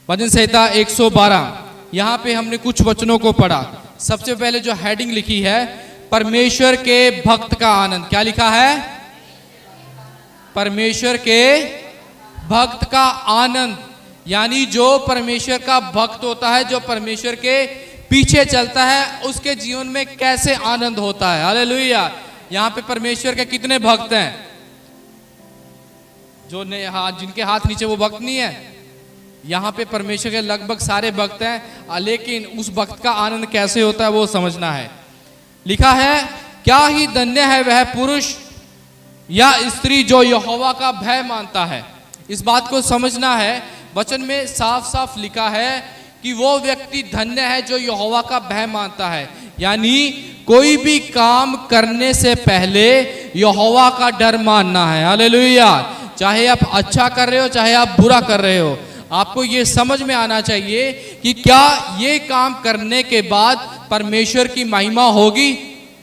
भजन संहिता 112। यहाँ पे हमने कुछ वचनों को पढ़ा। सबसे पहले जो हेडिंग लिखी है, परमेश्वर के भक्त का आनंद। क्या लिखा है? परमेश्वर के भक्त का आनंद। यानी जो परमेश्वर का भक्त होता है, जो परमेश्वर के पीछे चलता है, उसके जीवन में कैसे आनंद होता है। हालेलुया। यहाँ पे परमेश्वर के कितने भक्त हैं? जो जिनके हाथ नीचे वो भक्त नहीं है। यहाँ पे परमेश्वर के लगभग सारे भक्त हैं, लेकिन उस भक्त का आनंद कैसे होता है वो समझना है। लिखा है, क्या ही धन्य है वह पुरुष या स्त्री जो यहोवा का भय मानता है। इस बात को समझना है। वचन में साफ साफ लिखा है कि वो व्यक्ति धन्य है जो यहोवा का भय मानता है। यानी कोई भी काम करने से पहले यहोवा का डर मानना है। हालेलुया। चाहे आप अच्छा कर रहे हो, चाहे आप बुरा कर रहे हो, आपको ये समझ में आना चाहिए कि क्या ये काम करने के बाद परमेश्वर की महिमा होगी।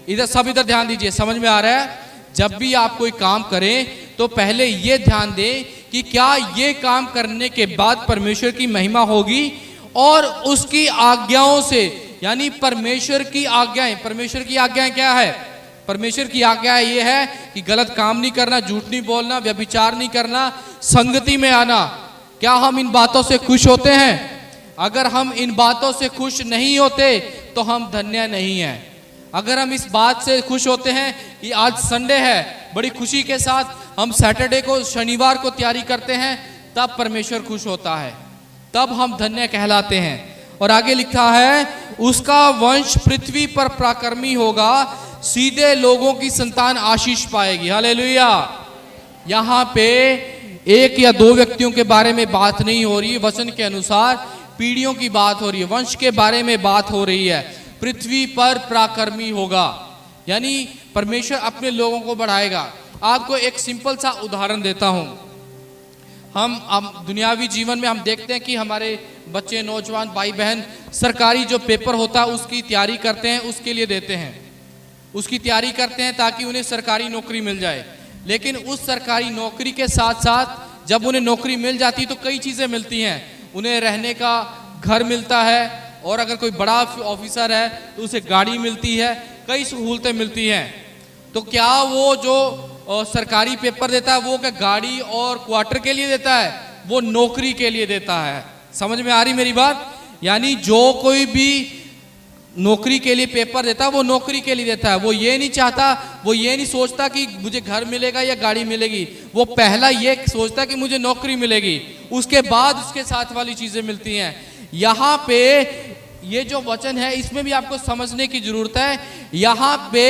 इधर ध्यान दीजिए, समझ में आ रहा है? जब भी आप कोई काम करें तो पहले ये ध्यान दें कि क्या ये काम करने के बाद परमेश्वर की महिमा होगी, और उसकी आज्ञाओं से, यानी परमेश्वर की आज्ञाएं। परमेश्वर की आज्ञाएं क्या है? परमेश्वर की आज्ञा ये है कि गलत काम नहीं करना, झूठ नहीं बोलना, व्यभिचार नहीं करना, संगति में आना। क्या हम इन बातों से खुश होते हैं? अगर हम इन बातों से खुश नहीं होते तो हम धन्य नहीं हैं। अगर हम इस बात से खुश होते हैं कि आज संडे है, बड़ी खुशी के साथ हम सैटरडे को, शनिवार को तैयारी करते हैं, तब परमेश्वर खुश होता है, तब हम धन्य कहलाते हैं। और आगे लिखा है, उसका वंश पृथ्वी पर पराक्रमी होगा, सीधे लोगों की संतान आशीष पाएगी। हालेलुया। यहाँ पे एक या दो व्यक्तियों के बारे में बात नहीं हो रही है, वचन के अनुसार पीढ़ियों की बात हो रही है, वंश के बारे में बात हो रही है। पृथ्वी पर पराक्रमी होगा, यानी परमेश्वर अपने लोगों को बढ़ाएगा। आपको एक सिंपल सा उदाहरण देता हूं। हम दुनियावी जीवन में हम देखते हैं कि हमारे बच्चे, नौजवान भाई बहन सरकारी जो पेपर होता है उसकी तैयारी करते हैं, उसके लिए देते हैं, उसकी तैयारी करते हैं ताकि उन्हें सरकारी नौकरी मिल जाए। लेकिन उस सरकारी नौकरी के साथ साथ जब उन्हें नौकरी मिल जाती तो कई चीज़ें मिलती हैं। उन्हें रहने का घर मिलता है, और अगर कोई बड़ा ऑफिसर है तो उसे गाड़ी मिलती है, कई सहूलतें मिलती हैं। तो क्या वो जो सरकारी पेपर देता है वो क्या गाड़ी और क्वार्टर के लिए देता है? वो नौकरी के लिए देता है। समझ में आ रही मेरी बात? यानी जो कोई भी नौकरी के लिए पेपर देता है वो नौकरी के लिए देता है। वो ये नहीं चाहता, वो ये नहीं सोचता कि मुझे घर मिलेगा या गाड़ी मिलेगी। वो पहला ये सोचता कि मुझे नौकरी मिलेगी, उसके बाद उसके साथ वाली चीजें मिलती हैं। यहाँ पे ये जो वचन है इसमें भी आपको समझने की जरूरत है। यहाँ पे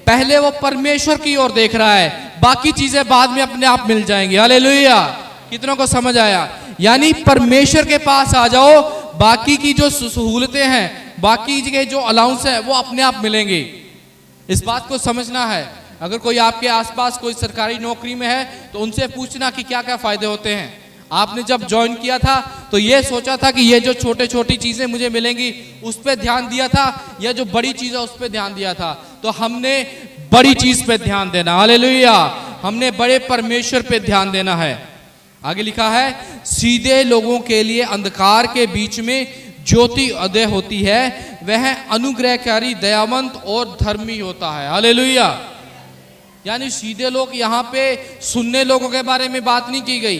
पहले वो परमेश्वर की ओर देख रहा है, बाकी चीजें बाद में अपने आप मिल जाएंगी। हालेलुया। कितनों को समझ आया? यानी परमेश्वर के पास आ जाओ, बाकी की जो सहूलतें हैं, बाकी के जो अलाउंस है वो अपने आप मिलेंगे। इस बात को समझना है। अगर कोई आपके आसपास कोई सरकारी नौकरी में है तो उनसे पूछना कि क्या क्या फायदे होते हैं। आपने जब ज्वाइन किया था तो ये सोचा था कि ये जो छोटे छोटी चीजें मुझे मिलेंगी उस पर ध्यान दिया था, या जो बड़ी चीज है उस पर ध्यान दिया था? तो हमने बड़ी चीज पे ध्यान देना। हालेलुया। हमने बड़े परमेश्वर पे ध्यान देना है। आगे लिखा है, सीधे लोगों के लिए अंधकार के बीच में ज्योति उदय होती है, वह अनुग्रहकारी, दयावंत और धर्मी होता है। हालेलुया। यानी सीधे लोग, यहाँ पे सुनने लोगों के बारे में बात नहीं की गई।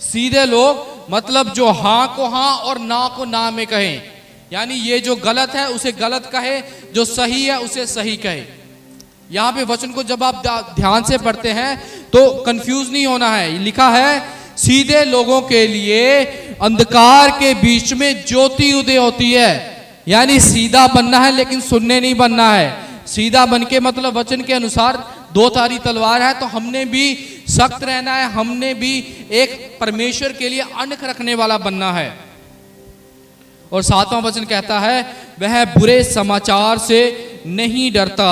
सीधे लोग मतलब जो हाँ को हाँ और ना को ना में कहें, यानी ये जो गलत है उसे गलत कहे, जो सही है उसे सही कहे। यहाँ पे वचन को जब आप ध्यान से पढ़ते हैं तो कंफ्यूज नहीं होना है। लिखा है, सीधे लोगों के लिए अंधकार के बीच में ज्योति उदय होती है। यानी सीधा बनना है लेकिन सुनने नहीं बनना है। सीधा बन के मतलब वचन के अनुसार दो धारी तलवार है, तो हमने भी सख्त रहना है, हमने भी एक परमेश्वर के लिए अणख रखने वाला बनना है। और सातवां वचन कहता है, वह बुरे समाचार से नहीं डरता।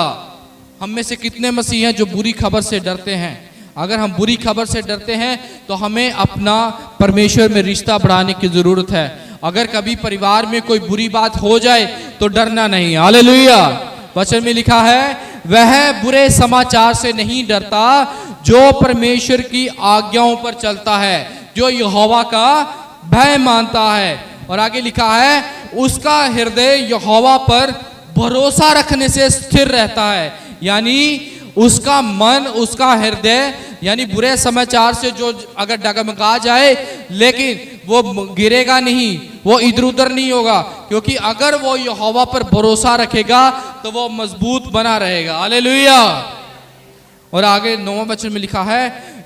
हम में से कितने मसीह हैं जो बुरी खबर से डरते हैं? अगर हम बुरी खबर से डरते हैं तो हमें अपना परमेश्वर में रिश्ता बढ़ाने की जरूरत है। अगर कभी परिवार में कोई बुरी बात हो जाए तो डरना नहीं। हालेलुया। वचन में लिखा है, वह बुरे समाचार से नहीं डरता जो परमेश्वर की आज्ञाओं पर चलता है, जो यहोवा का भय मानता है। और आगे लिखा है उसका हृदय यहोवा पर भरोसा रखने से स्थिर रहता है। यानी उसका मन, उसका हृदय, यानी बुरे समाचार से जो अगर डगमगा जाए लेकिन वो गिरेगा नहीं, वो इधर उधर नहीं होगा, क्योंकि अगर वो यहोवा पर भरोसा रखेगा तो वो मजबूत बना रहेगा। हालेलुया। और आगे 9वां वचन में लिखा है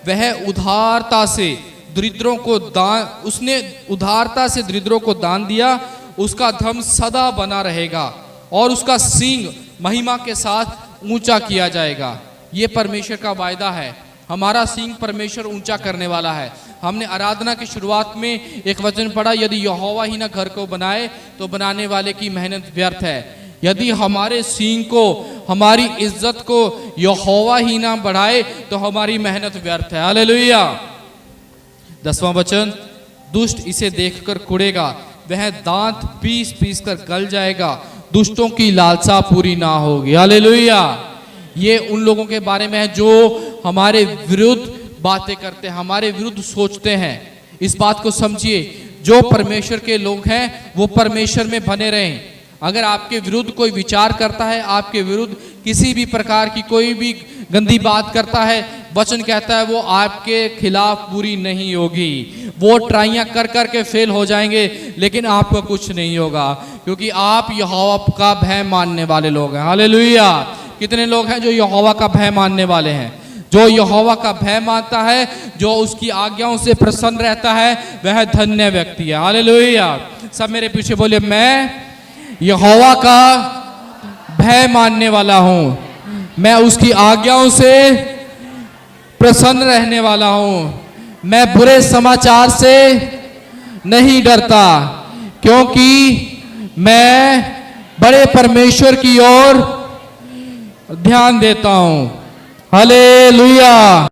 वह उदारता से दरिद्रों को दान, उसने उदारता से दरिद्रों को दान दिया, उसका धर्म सदा बना रहेगा और उसका सींग महिमा के साथ ऊंचा किया जाएगा। ये परमेश्वर का वायदा है, हमारा सींग परमेश्वर ऊंचा करने वाला है। हमने आराधना की शुरुआत में एक वचन पढ़ा, यदि यहोवा ही ना घर को बनाए तो बनाने वाले की मेहनत व्यर्थ है। यदि हमारे सींग को, हमारी इज्जत को यहोवा ही ना बढ़ाए तो हमारी मेहनत व्यर्थ है। हालेलुया। 10वां वचन, दुष्ट इसे देखकर कुड़ेगा, वह दांत पीस पीस कर गल जाएगा, दुष्टों की लालसा पूरी ना होगी। हालेलुया। ये उन लोगों के बारे में है जो हमारे विरुद्ध बातें करते हैं, हमारे विरुद्ध सोचते हैं। इस बात को समझिए, जो परमेश्वर के लोग हैं वो परमेश्वर में बने रहें। अगर आपके विरुद्ध कोई विचार करता है, आपके विरुद्ध किसी भी प्रकार की कोई भी गंदी बात करता है, वचन कहता है वो आपके खिलाफ पूरी नहीं होगी। वो ट्राइयां कर कर के फेल हो जाएंगे लेकिन आपको कुछ नहीं होगा, क्योंकि आप यहोवा का भय मानने वाले लोग हैं। हालेलुया। कितने लोग हैं जो यहोवा का भय मानने वाले हैं? जो यहोवा का भय मानता है, जो उसकी आज्ञाओं से प्रसन्न रहता है, वह धन्य व्यक्ति है। हालेलुया। सब मेरे पीछे बोले, मैं यहोवा का भय मानने वाला हूं, मैं उसकी आज्ञाओं से प्रसन्न रहने वाला हूं, मैं बुरे समाचार से नहीं डरता, क्योंकि मैं बड़े परमेश्वर की ओर ध्यान देता हूं। हालेलुया।